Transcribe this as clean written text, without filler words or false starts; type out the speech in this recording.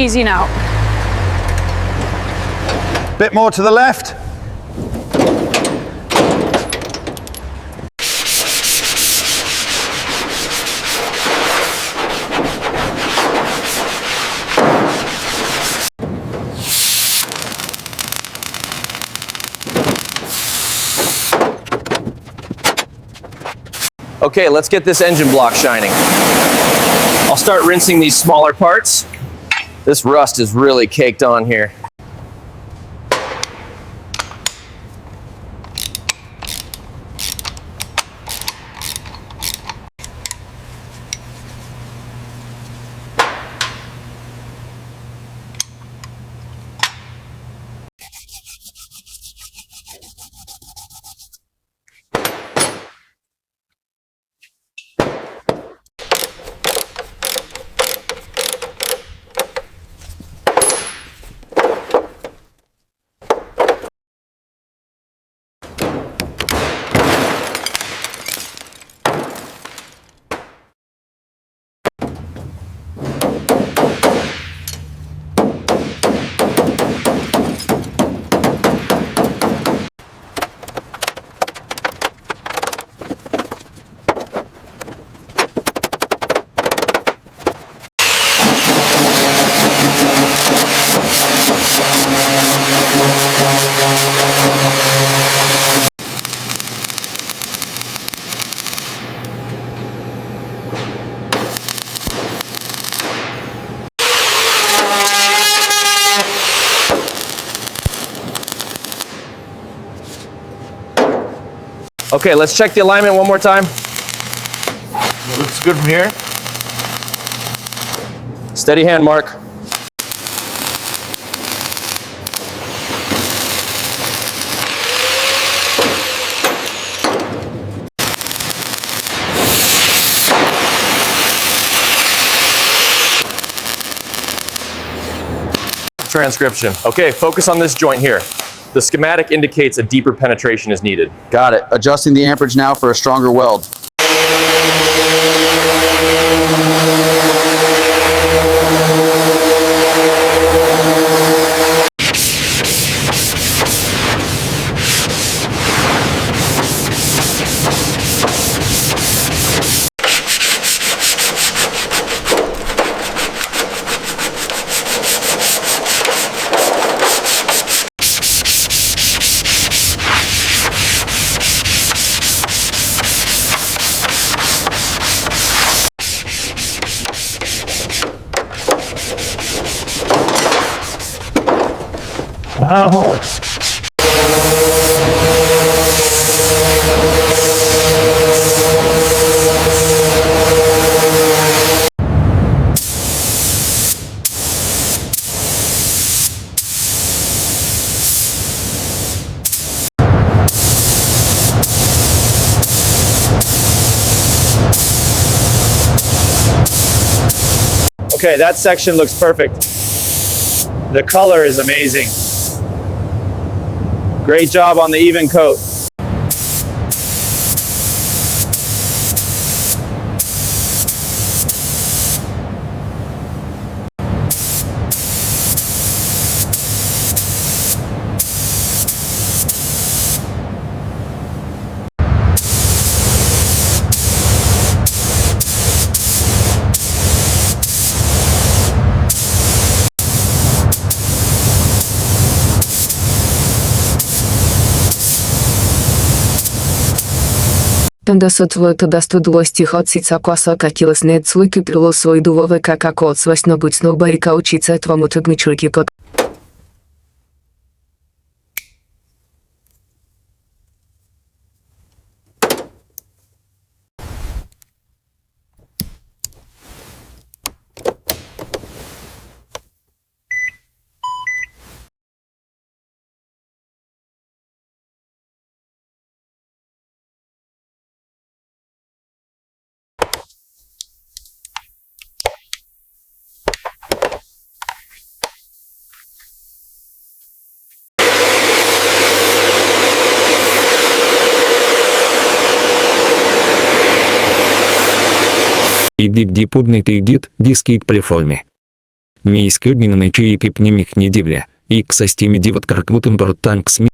Easy now. Bit more to the left. Okay, let's get this engine block shining. I'll start rinsing these smaller parts. This rust is really caked on here. Okay, let's check the alignment one more time. Looks good from here. Steady hand, Mark. Transcription. Okay, focus on this joint here. The schematic indicates a deeper penetration is needed. Got it. Adjusting the amperage now for a stronger weld. Okay, that section looks perfect. The color is amazing. Great job on the even coat. Tădă studlosti hocica kosoka kilesne cliki prilo svoj duvove kako odsvasno bucno barika učice tvomu tugmičurki kot. І дід поднятий дід, дискейт при формі. неискренне чаепи пнемих недивля, и к состиме дивот каркмутым брутанк сми.